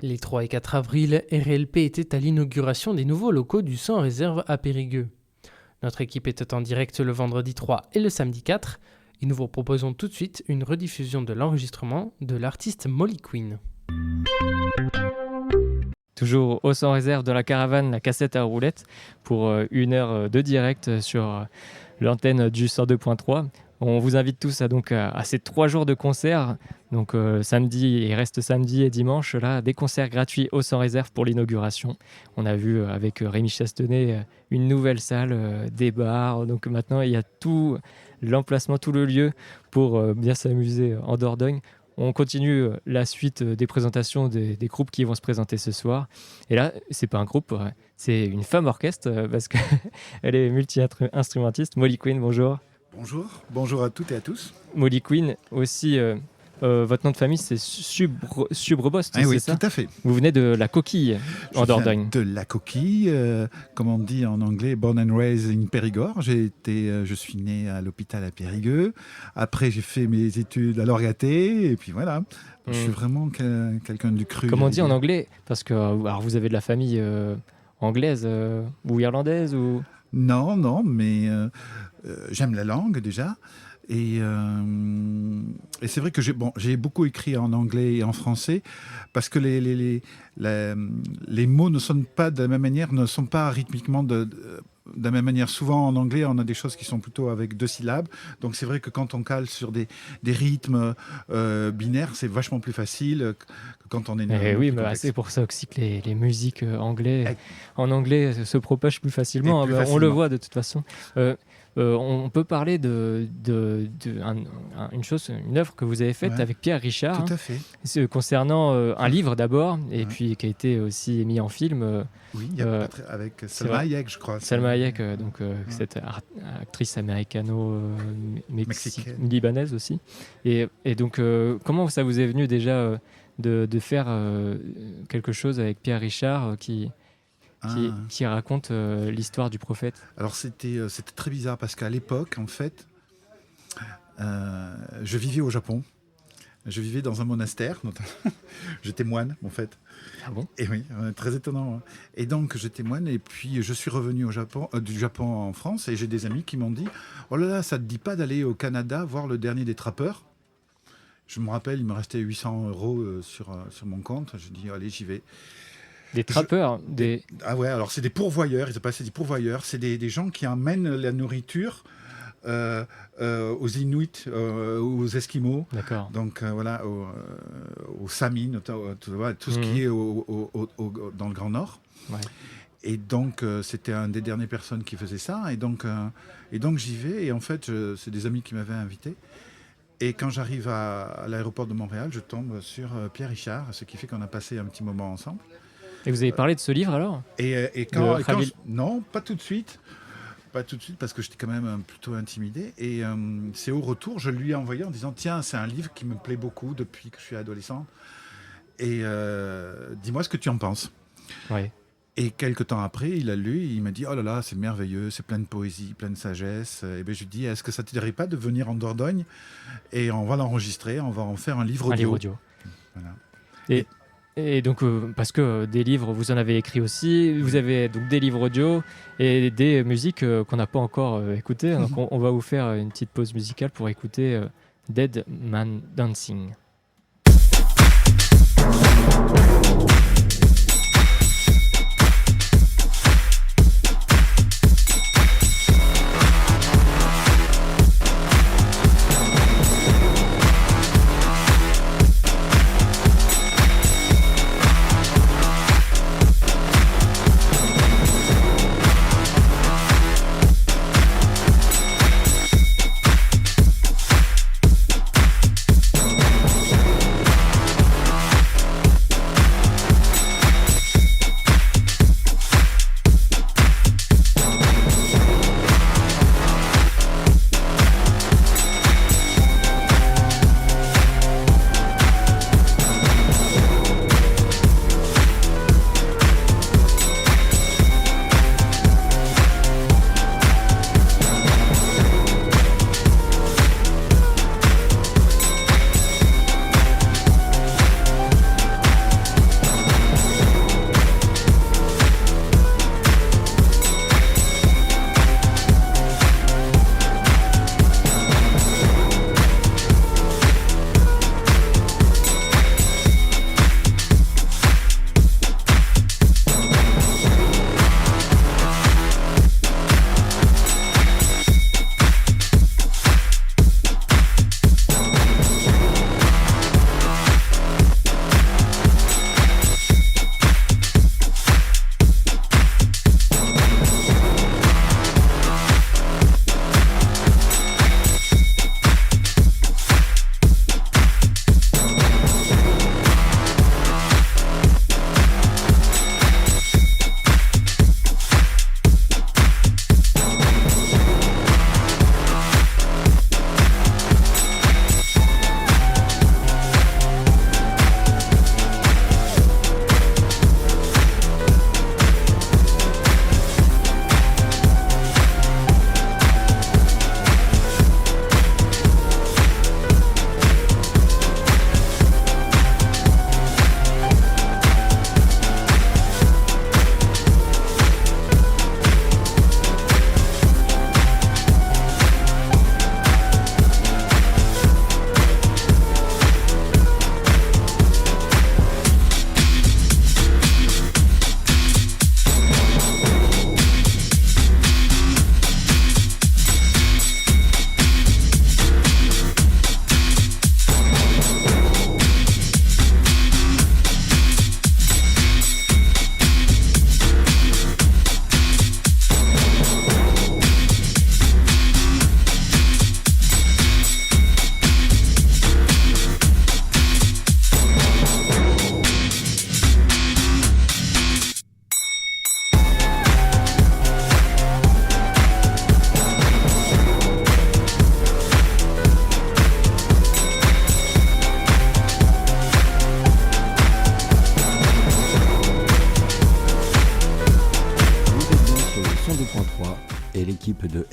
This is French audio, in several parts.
Les 3 et 4 avril, RLP était à l'inauguration des nouveaux locaux du Sans Réserve à Périgueux. Notre équipe était en direct le vendredi 3 et le samedi 4, et nous vous proposons tout de suite une rediffusion de l'enregistrement de l'artiste Molly Queen. Toujours au Sans Réserve dans la caravane, la cassette à roulettes, pour une heure de direct sur l'antenne du 102.3. On vous invite tous à ces 3 jours de concerts. Donc samedi, il reste samedi et dimanche, là, des concerts gratuits au Sans Réserve pour l'inauguration. On a vu avec Rémi Chastenay une nouvelle salle, des bars. Donc maintenant, il y a tout l'emplacement, tout le lieu pour bien s'amuser en Dordogne. On continue la suite des présentations des groupes qui vont se présenter ce soir. Et là, c'est pas un groupe, c'est une femme orchestre parce qu'elle est multi-instrumentiste. Molly Queen, bonjour. Bonjour à toutes et à tous. Molly Queen, aussi, votre nom de famille, c'est Subrebost, c'est oui, ça ? Tout à fait. Vous venez de la Coquille, en Dordogne. De la Coquille, comme on dit en anglais, born and raised in Périgord. Je suis né à l'hôpital à Périgueux. Après, j'ai fait mes études à Lorgaté, et puis voilà. Je suis vraiment quelqu'un du cru. Comment on dit en anglais ? Parce que alors vous avez de la famille anglaise ou irlandaise ou... Non, mais j'aime la langue déjà. Et c'est vrai que j'ai beaucoup écrit en anglais et en français parce que les mots ne sonnent pas de la même manière, ne sont pas rythmiquement de la même manière. Souvent en anglais, on a des choses qui sont plutôt avec 2 syllabes. Donc c'est vrai que quand on cale sur des rythmes binaires, c'est vachement plus facile que quand on est... oui, mais c'est pour ça aussi que les musiques en anglais se propagent plus facilement. On le voit de toute façon. On peut parler d'une œuvre que vous avez faite avec Pierre Richard. Tout à fait. Concernant un livre d'abord, et puis qui a été aussi mis en film. Oui, avec Salma Hayek, je crois. Salma Hayek, cette actrice américano-libanaise aussi. Et donc, comment ça vous est venu déjà de faire quelque chose avec Pierre Richard qui raconte l'histoire du prophète? Alors c'était très bizarre parce qu'à l'époque, en fait, je vivais au Japon. Je vivais dans un monastère. J'étais moine, en fait. Ah bon? Et oui, très étonnant. Et donc, j'étais moine et puis je suis revenu du Japon en France et j'ai des amis qui m'ont dit « Oh là là, ça ne te dit pas d'aller au Canada voir le dernier des trappeurs ?» Je me rappelle, il me restait 800 € sur mon compte. Je dis « Allez, j'y vais. » Des trappeurs Ah ouais, alors c'est des pourvoyeurs, ils appellent ça des pourvoyeurs. C'est des gens qui amènent la nourriture aux Inuits, aux Esquimaux. D'accord. Donc voilà, aux Samis, tout ce qui est dans le Grand Nord. Ouais. Et donc c'était une des dernières personnes qui faisait ça. Et donc j'y vais. Et en fait, c'est des amis qui m'avaient invité. Et quand j'arrive à l'aéroport de Montréal, je tombe sur Pierre Richard, ce qui fait qu'on a passé un petit moment ensemble. Et vous avez parlé de ce livre alors ? Non, pas tout de suite. Pas tout de suite parce que j'étais quand même plutôt intimidé. Et c'est au retour, je lui ai envoyé en disant « Tiens, c'est un livre qui me plaît beaucoup depuis que je suis adolescent. Et dis-moi ce que tu en penses. » Ouais. Et quelques temps après, il a lu, il m'a dit « Oh là là, c'est merveilleux, c'est plein de poésie, plein de sagesse. » Et bien je lui ai dit « Est-ce que ça ne te dirait pas de venir en Dordogne et on va l'enregistrer, on va en faire un livre audio. » Voilà. Et donc, parce que des livres, vous en avez écrit aussi, vous avez donc des livres audio et des musiques qu'on n'a pas encore écoutées. Donc on va vous faire une petite pause musicale pour écouter Dead Man Dancing.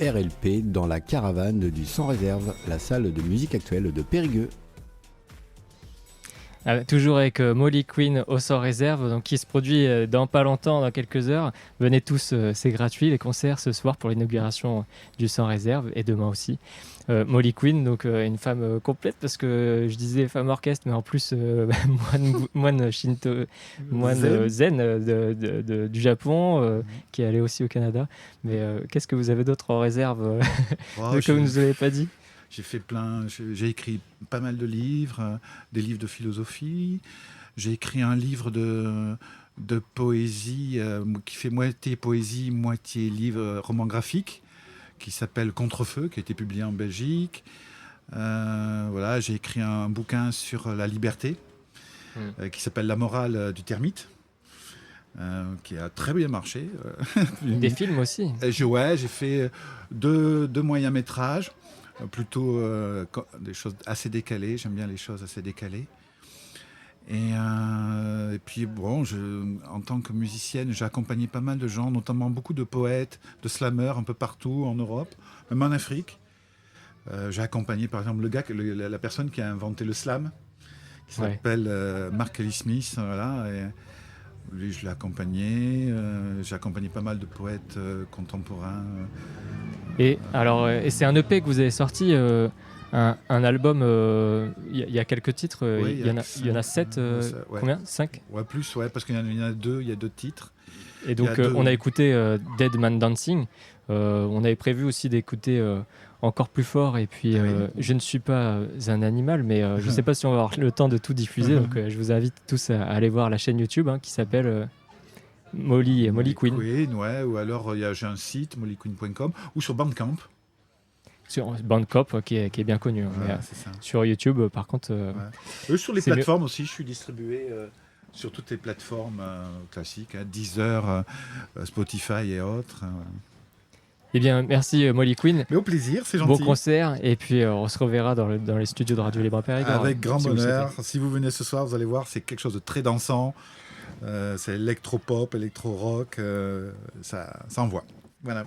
RLP dans la caravane du Sans Réserve, la salle de musique actuelle de Périgueux. Toujours avec Molly Queen au Sans Réserve, donc, qui se produit dans pas longtemps, dans quelques heures. Venez tous, c'est gratuit, les concerts ce soir pour l'inauguration du Sans Réserve et demain aussi. Molly Queen, donc une femme complète, parce que je disais femme orchestre, mais en plus moine Shinto, moine zen du Japon, qui est allé aussi au Canada. Mais qu'est-ce que vous avez d'autre en réserve que vous ne nous avez pas dit? J'ai fait j'ai écrit pas mal de livres, des livres de philosophie. J'ai écrit un livre de poésie qui fait moitié poésie, moitié livre roman graphique, qui s'appelle Contrefeu, qui a été publié en Belgique. Voilà, j'ai écrit un bouquin sur la liberté, qui s'appelle La morale du termite, qui a très bien marché. Des films aussi. J'ai fait deux moyens métrages. Plutôt des choses assez décalées. J'aime bien les choses assez décalées. Et puis, bon, en tant que musicienne, j'ai accompagné pas mal de gens, notamment beaucoup de poètes, de slammers un peu partout en Europe, même en Afrique. J'ai accompagné, par exemple, la personne qui a inventé le slam, qui s'appelle Mark Ellis Smith. Voilà, et lui, je l'ai accompagné. J'ai accompagné pas mal de poètes contemporains. Et alors, c'est un EP que vous avez sorti, un album. Il y a quelques titres. Il y en a 7. Combien 5? Ouais, plus, parce qu'il y en a 2. Il y a 2 titres. Et donc, on a écouté Dead Man Dancing. On avait prévu aussi d'écouter encore plus fort. Et puis, je ne suis pas un animal, mais je ne sais pas si on va avoir le temps de tout diffuser. Donc, je vous invite tous à aller voir la chaîne YouTube qui s'appelle Molly Queen. Ou alors j'ai un site, mollyqueen.com, ou sur Bandcamp. Sur Bandcamp, qui est bien connu. Voilà, sur YouTube, par contre. Sur les plateformes aussi, je suis distribué sur toutes les plateformes classiques, Deezer, Spotify et autres. Eh bien, merci Molly Queen. Mais au plaisir, c'est gentil. Bon concert, et puis on se reverra dans les studios de Radio Libre à Périgueux. Avec grand bonheur. Si vous venez ce soir, vous allez voir, c'est quelque chose de très dansant. C'est électro-pop, électro-rock. Ça envoie. Voilà.